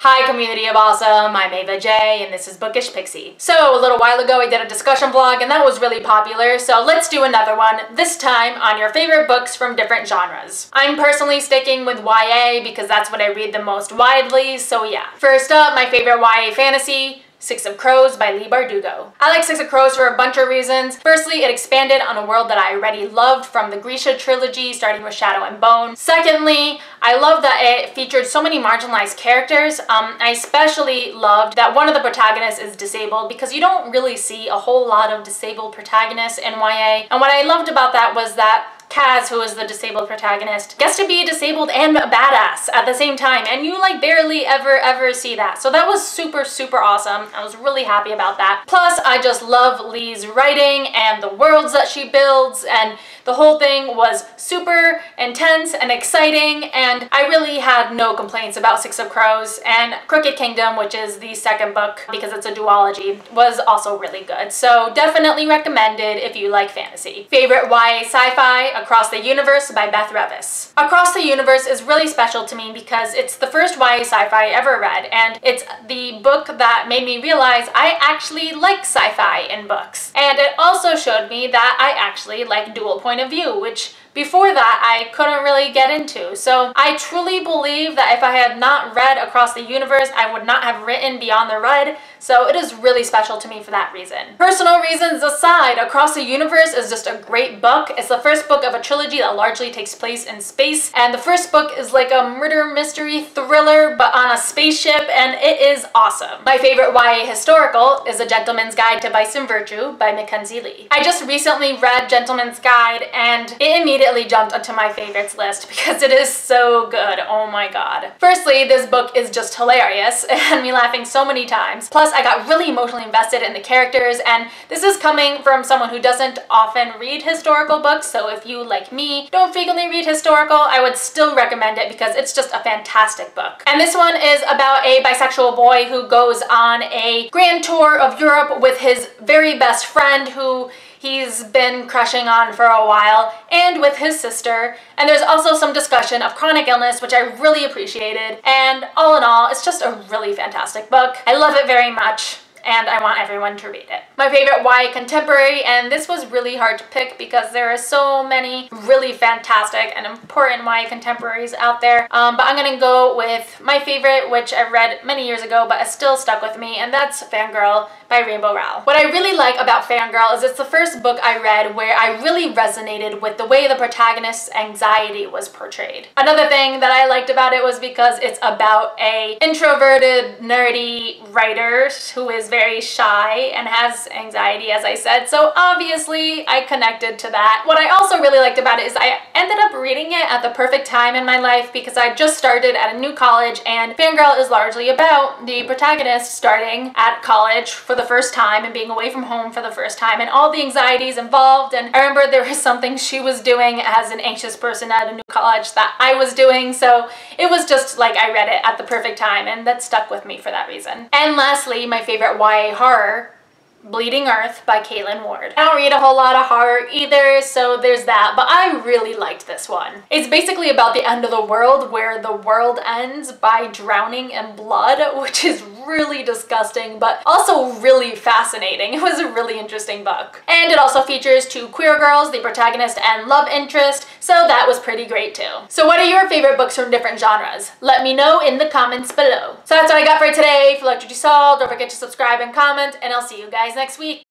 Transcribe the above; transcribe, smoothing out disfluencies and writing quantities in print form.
Hi community of awesome, I'm Ava J and this is Bookish Pixie. So a little while ago I did a discussion vlog and that was really popular, so let's do another one, this time on your favorite books from different genres. I'm personally sticking with YA because that's what I read the most widely, so yeah. First up, my favorite YA fantasy, Six of Crows by Leigh Bardugo. I like Six of Crows for a bunch of reasons. Firstly, it expanded on a world that I already loved from the Grisha trilogy, starting with Shadow and Bone. Secondly, I love that it featured so many marginalized characters. I especially loved that one of the protagonists is disabled because you don't really see a whole lot of disabled protagonists in YA. And what I loved about that was that Kaz, who is the disabled protagonist, gets to be disabled and a badass at the same time, and you like barely ever see that. So that was super awesome. I was really happy about that. Plus, I just love Leigh's writing and the worlds that she builds, and the whole thing was super intense and exciting, and I really had no complaints about Six of Crows. And Crooked Kingdom, which is the second book because it's a duology, was also really good. So definitely recommended if you like fantasy. Favorite YA sci-fi, Across the Universe by Beth Revis. Across the Universe is really special to me because it's the first YA sci-fi I ever read, and it's the book that made me realize I actually like sci-fi in books. And it also showed me that I actually like dual point of view, which before that I couldn't really get into. So I truly believe that if I had not read Across the Universe, I would not have written Beyond the Red. So it is really special to me for that reason. Personal reasons aside, Across the Universe is just a great book. It's the first book of a trilogy that largely takes place in space, and the first book is like a murder mystery thriller but on a spaceship, and it is awesome. My favorite YA historical is A Gentleman's Guide to Vice and Virtue by Mackenzie Lee. I just recently read Gentleman's Guide and it immediately jumped onto my favorites list because it is so good. Oh my god. Firstly, this book is just hilarious. It had me laughing so many times. Plus, I got really emotionally invested in the characters, and this is coming from someone who doesn't often read historical books, so if you, like me, don't frequently read historical, I would still recommend it because it's just a fantastic book. And this one is about a bisexual boy who goes on a grand tour of Europe with his very best friend who he's been crushing on for a while, and with his sister, and there's also some discussion of chronic illness, which I really appreciated, and all in all, it's just a really fantastic book. I love it very much, and I want everyone to read it. My favorite YA contemporary, and this was really hard to pick because there are so many really fantastic and important YA contemporaries out there, but I'm gonna go with my favorite, which I read many years ago but it still stuck with me, and that's Fangirl by Rainbow Rowell. What I really like about Fangirl is it's the first book I read where I really resonated with the way the protagonist's anxiety was portrayed. Another thing that I liked about it was because it's about a introverted, nerdy writer who is very shy and has anxiety, as I said, so obviously I connected to that. What I also really liked about it is I ended up reading it at the perfect time in my life because I just started at a new college, and Fangirl is largely about the protagonist starting at college for the first time and being away from home for the first time and all the anxieties involved. And I remember there was something she was doing as an anxious person at a new college that I was doing, so it was just like I read it at the perfect time, and that stuck with me for that reason. And lastly, my favorite YA horror, Bleeding Earth by Caitlin Ward. I don't read a whole lot of horror either, so there's that, but I really liked this one. It's basically about the end of the world where the world ends by drowning in blood, which is really disgusting, but also really fascinating. It was a really interesting book. And it also features two queer girls, the protagonist and love interest, so that was pretty great too. So what are your favorite books from different genres? Let me know in the comments below. So that's what I got for today. If you liked what you saw, don't forget to subscribe and comment, and I'll see you guys next week.